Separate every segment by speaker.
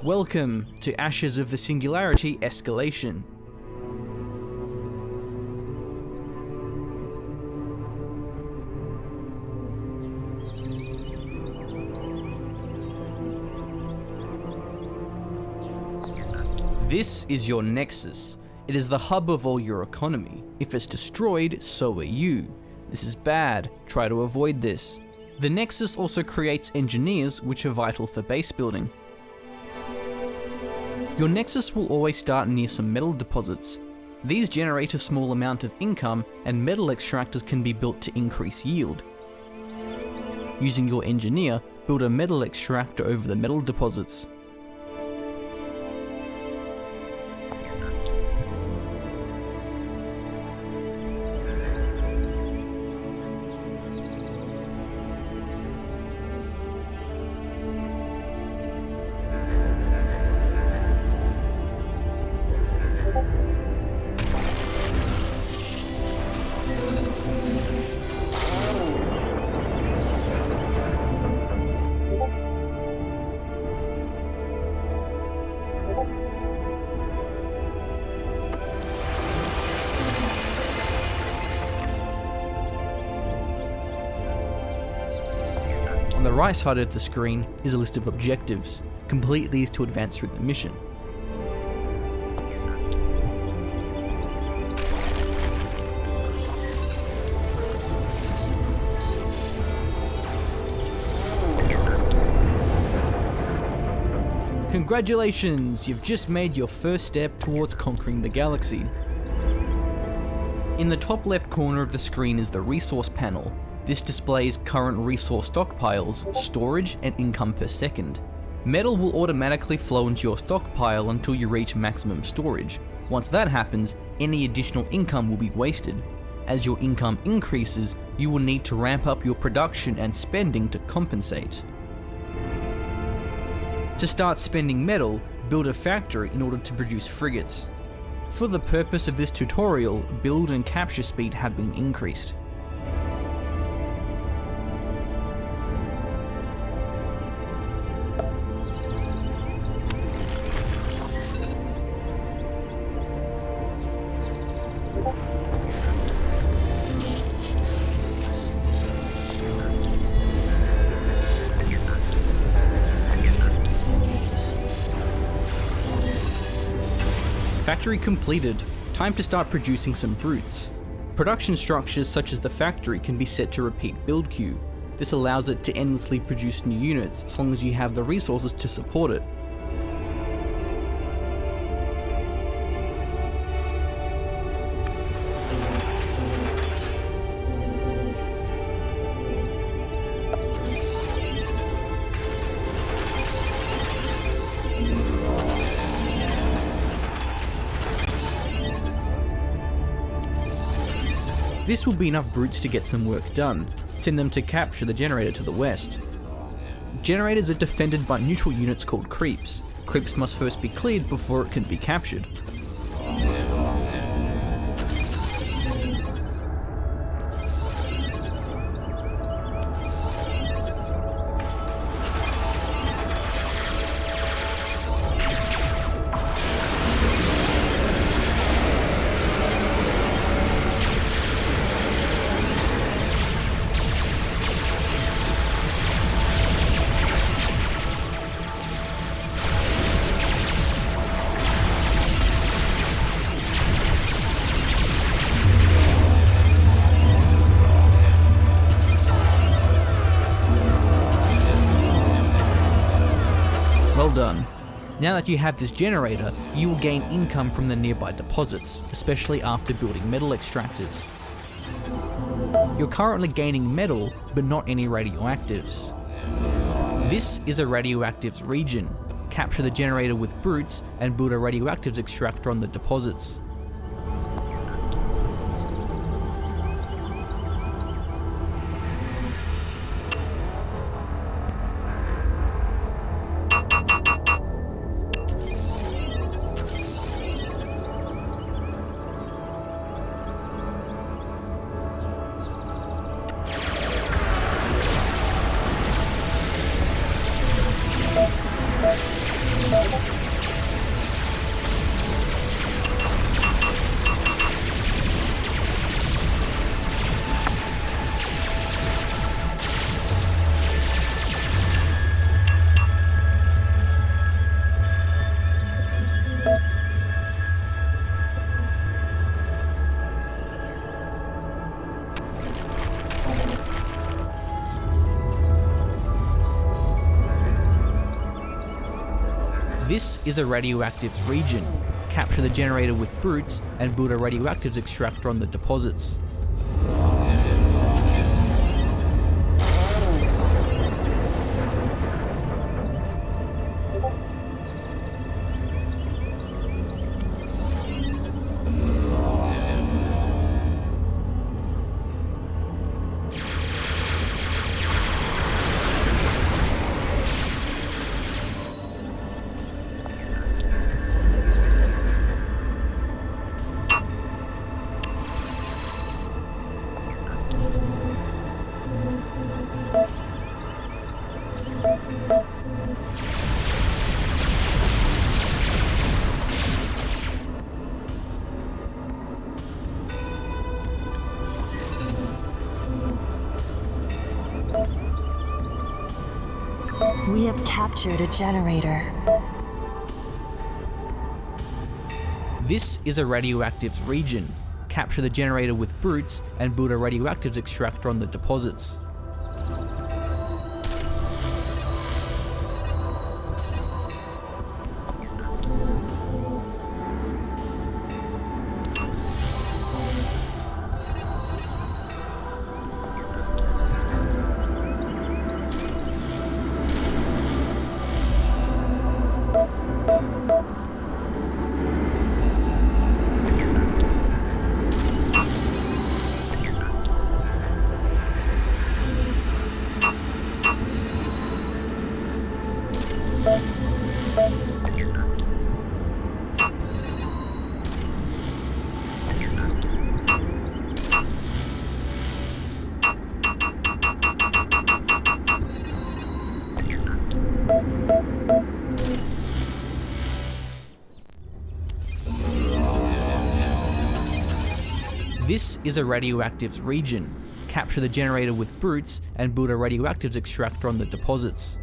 Speaker 1: Welcome to Ashes of the Singularity Escalation. This is your nexus. It is the hub of all your economy. If it's destroyed, so are you. This is bad. Try to avoid this. The nexus also creates engineers, which are vital for base building. Your nexus will always start near some metal deposits. These generate a small amount of income, and metal extractors can be built to increase yield. Using your engineer, build a metal extractor over the metal deposits. On the right side of the screen is a list of objectives. Complete these to advance through the mission. Congratulations! You've just made your first step towards conquering the galaxy. In the top left corner of the screen is the resource panel. This displays current resource stockpiles, storage, and income per second. Metal will automatically flow into your stockpile until you reach maximum storage. Once that happens, any additional income will be wasted. As your income increases, you will need to ramp up your production and spending to compensate. To start spending metal, build a factory in order to produce frigates. For the purpose of this tutorial, build and capture speed have been increased. Factory completed. Time to start producing some brutes. Production structures such as the factory can be set to repeat build queue. This allows it to endlessly produce new units as long as you have the resources to support it. This will be enough brutes to get some work done. Send them to capture the generator to the west. Generators are defended by neutral units called creeps. Creeps must first be cleared before it can be captured. Well done. Now that you have this generator, you will gain income from the nearby deposits, especially after building metal extractors. You're currently gaining metal, but not any radioactives. This is a radioactives region. Capture the generator with brutes and build a radioactives extractor on the deposits. This is a radioactives region. Capture the generator with brutes and build a radioactives extractor on the deposits.
Speaker 2: We have captured a generator.
Speaker 1: This is a radioactives region. Capture the generator with brutes and build a radioactives extractor on the deposits. This is a radioactives region. Capture the generator with brutes and build a radioactives extractor on the deposits.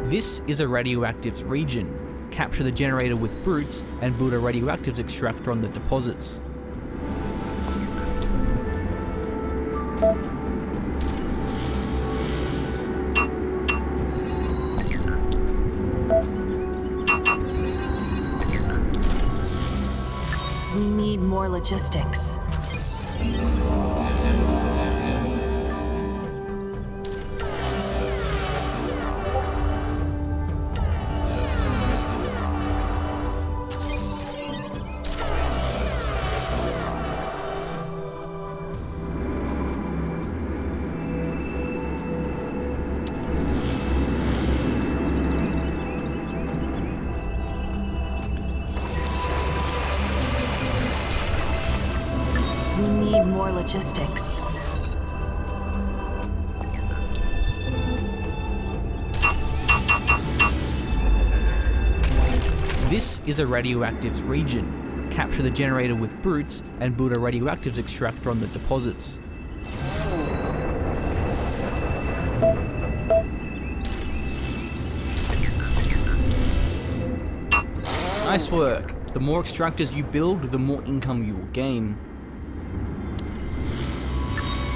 Speaker 1: This is a radioactives region. Capture the generator with brutes and build a radioactives extractor on the deposits.
Speaker 2: We need more logistics. We need more logistics.
Speaker 1: This is a radioactives region. Capture the generator with brutes and build a radioactives extractor on the deposits. Nice work. The more extractors you build, the more income you will gain.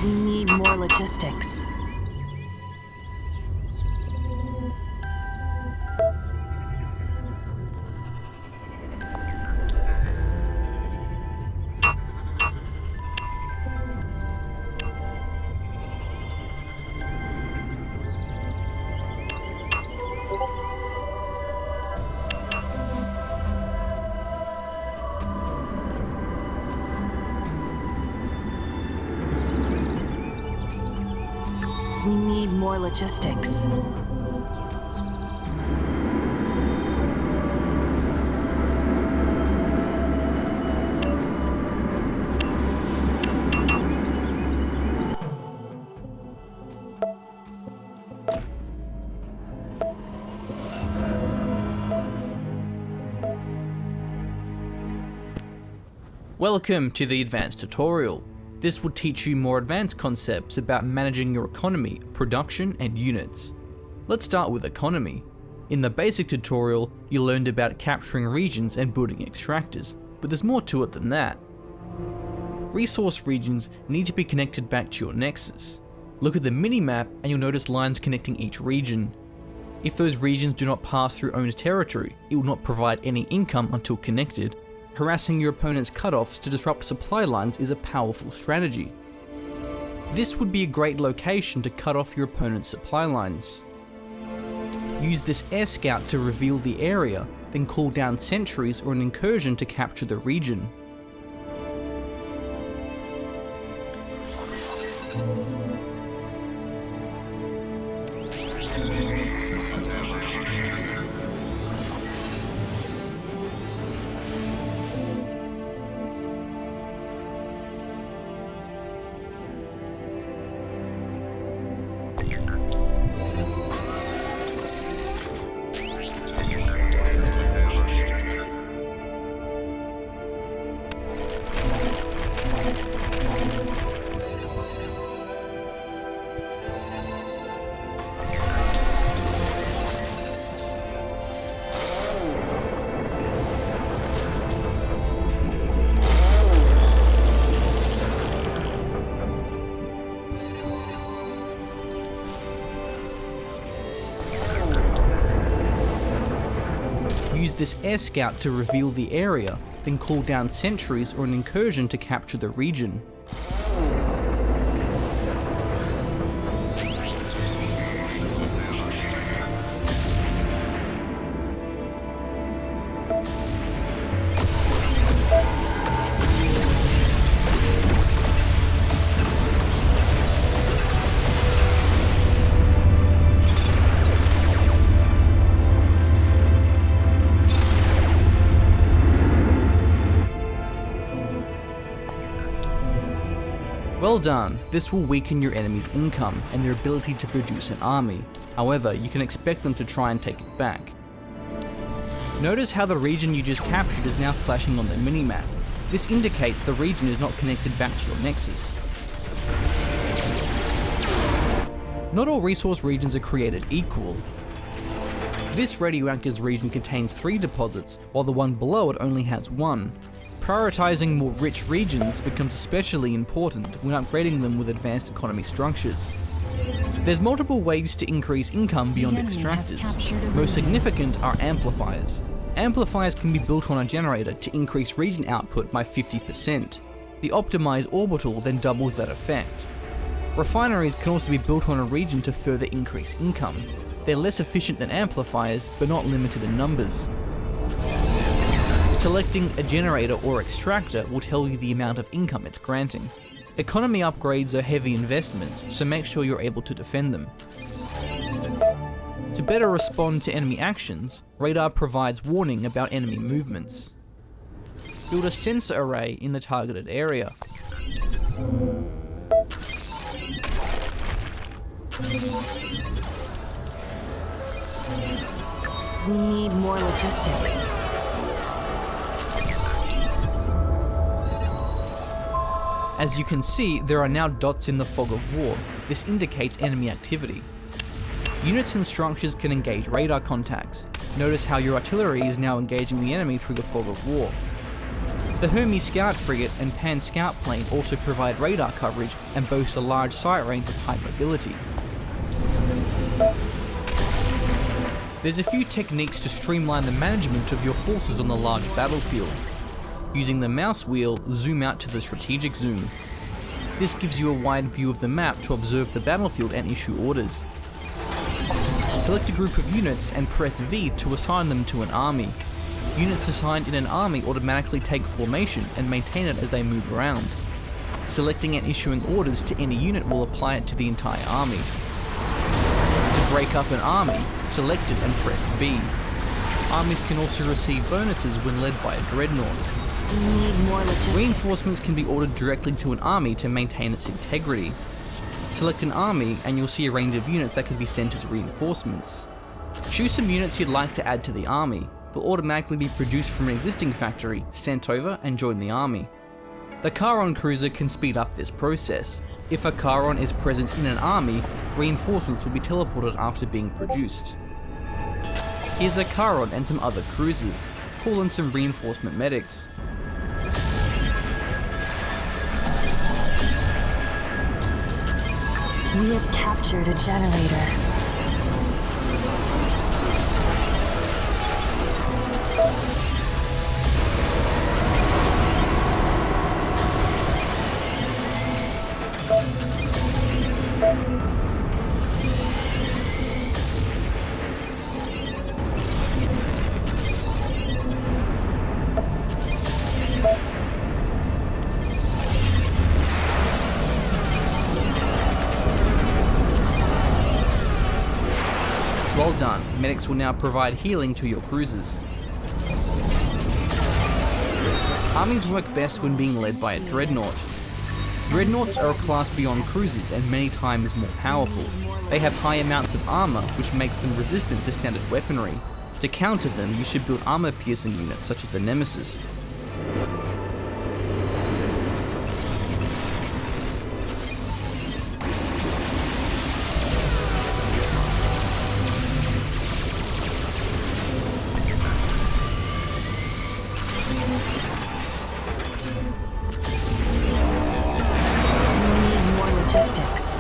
Speaker 2: We need more logistics. We need more logistics.
Speaker 1: Welcome to the advanced tutorial. This will teach you more advanced concepts about managing your economy, production, and units. Let's start with economy. In the basic tutorial, you learned about capturing regions and building extractors, but there's more to it than that. Resource regions need to be connected back to your nexus. Look at the minimap and you'll notice lines connecting each region. If those regions do not pass through owned territory, it will not provide any income until connected. Harassing your opponent's cutoffs to disrupt supply lines is a powerful strategy. This would be a great location to cut off your opponent's supply lines. Use this air scout to reveal the area, then call down sentries or an incursion to capture the region. Use this air scout to reveal the area, then call down sentries or an incursion to capture the region. Well done, this will weaken your enemy's income and their ability to produce an army. However, you can expect them to try and take it back. Notice how the region you just captured is now flashing on the minimap. This indicates the region is not connected back to your nexus. Not all resource regions are created equal. This radioactive region contains 3 deposits, while the one below it only has 1. Prioritizing more rich regions becomes especially important when upgrading them with advanced economy structures. There's multiple ways to increase income beyond extractors. Most significant are amplifiers. Amplifiers can be built on a generator to increase region output by 50%. The optimized orbital then doubles that effect. Refineries can also be built on a region to further increase income. They're less efficient than amplifiers, but not limited in numbers. Selecting a generator or extractor will tell you the amount of income it's granting. Economy upgrades are heavy investments, so make sure you're able to defend them. To better respond to enemy actions, radar provides warning about enemy movements. Build a sensor array in the targeted area.
Speaker 2: We need more logistics.
Speaker 1: As you can see, there are now dots in the fog of war. This indicates enemy activity. Units and structures can engage radar contacts. Notice how your artillery is now engaging the enemy through the fog of war. The Hermes Scout frigate and Pan Scout plane also provide radar coverage and boast a large sight range with high mobility. There's a few techniques to streamline the management of your forces on the large battlefield. Using the mouse wheel, zoom out to the strategic zoom. This gives you a wide view of the map to observe the battlefield and issue orders. Select a group of units and press V to assign them to an army. Units assigned in an army automatically take formation and maintain it as they move around. Selecting and issuing orders to any unit will apply it to the entire army. To break up an army, select it and press B. Armies can also receive bonuses when led by a dreadnought.
Speaker 2: We need more logistics.
Speaker 1: Reinforcements can be ordered directly to an army to maintain its integrity. Select an army and you'll see a range of units that can be sent as reinforcements. Choose some units you'd like to add to the army. They'll automatically be produced from an existing factory, sent over and join the army. The Charon cruiser can speed up this process. If a Charon is present in an army, reinforcements will be teleported after being produced. Here's a Charon and some other cruisers. Call in some reinforcement medics.
Speaker 2: We have captured a generator.
Speaker 1: Well done, medics will now provide healing to your cruisers. Armies work best when being led by a dreadnought. Dreadnoughts are a class beyond cruisers and many times more powerful. They have high amounts of armor, which makes them resistant to standard weaponry. To counter them, you should build armor-piercing units such as the Nemesis.
Speaker 2: Logistics.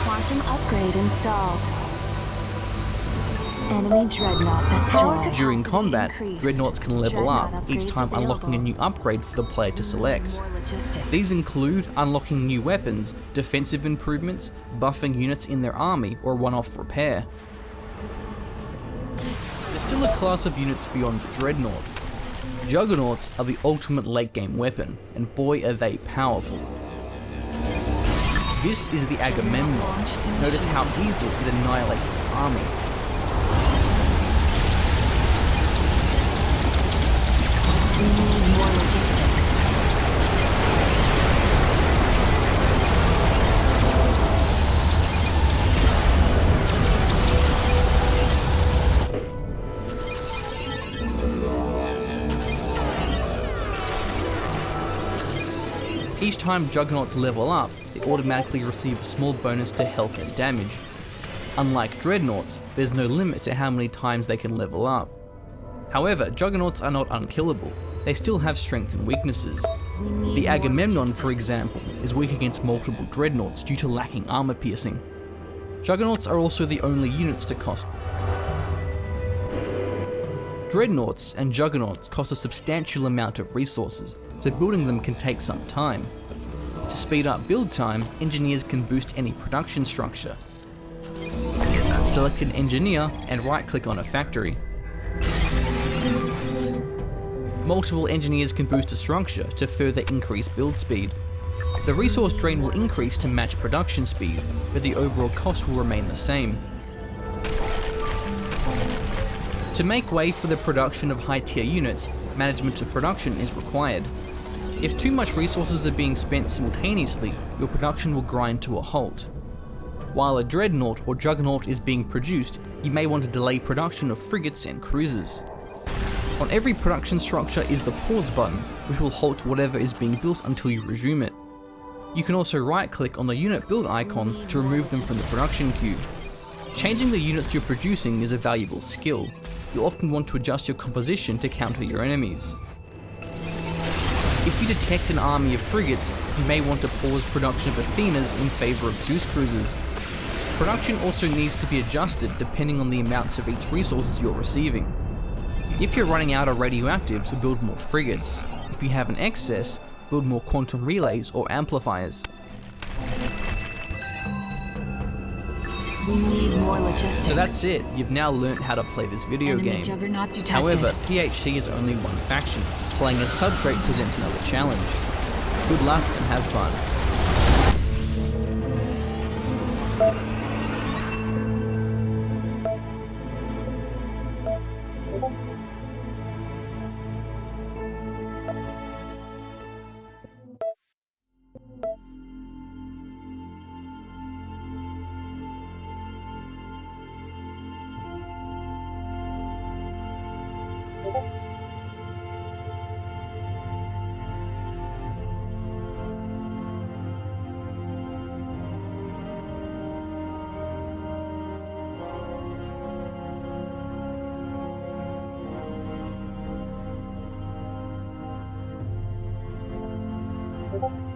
Speaker 2: Quantum upgrade installed. Enemy dreadnought destroyed.
Speaker 1: During combat,
Speaker 2: Increased.
Speaker 1: dreadnoughts can level
Speaker 2: Dreadnought
Speaker 1: up, each
Speaker 2: upgrades
Speaker 1: time unlocking a
Speaker 2: available.
Speaker 1: new upgrade for the player to select.
Speaker 2: More logistics.
Speaker 1: These include unlocking new weapons, defensive improvements, buffing units in their army, or one-off repair. There's still a class of units beyond the dreadnought. Juggernauts are the ultimate late-game weapon, and boy are they powerful. This is the Agamemnon. Notice how easily it annihilates its army.
Speaker 2: We need more logistics.
Speaker 1: Each time Juggernauts level up, they automatically receive a small bonus to health and damage. Unlike Dreadnoughts, there's no limit to how many times they can level up. However, Juggernauts are not unkillable. They still have strength and weaknesses.
Speaker 2: We need
Speaker 1: The
Speaker 2: more
Speaker 1: Agamemnon, for
Speaker 2: logistics.
Speaker 1: example, is weak against multiple Dreadnoughts due to lacking armor piercing. Juggernauts are also the only units to cost. Dreadnoughts and Juggernauts cost a substantial amount of resources, so building them can take some time. To speed up build time, engineers can boost any production structure. Select an engineer and right-click on a factory. Multiple engineers can boost a structure to further increase build speed. The resource drain will increase to match production speed, but the overall cost will remain the same. To make way for the production of high-tier units, management of production is required. If too much resources are being spent simultaneously, your production will grind to a halt. While a dreadnought or juggernaut is being produced, you may want to delay production of frigates and cruisers. On every production structure is the pause button, which will halt whatever is being built until you resume it. You can also right-click on the unit build icons to remove them from the production queue. Changing the units you're producing is a valuable skill. You'll often want to adjust your composition to counter your enemies. If you detect an army of frigates, you may want to pause production of Athenas in favour of Zeus cruisers. Production also needs to be adjusted depending on the amounts of each resources you're receiving. If you're running out of radioactives, build more frigates. If you have an excess, build more quantum relays or amplifiers.
Speaker 2: We need more logistics.
Speaker 1: So that's it, you've now learnt how to play this video
Speaker 2: Enemy
Speaker 1: game.
Speaker 2: juggernaut detected.
Speaker 1: However, PHC is only one faction. Playing a substrate presents another challenge. Good luck and have fun.
Speaker 3: you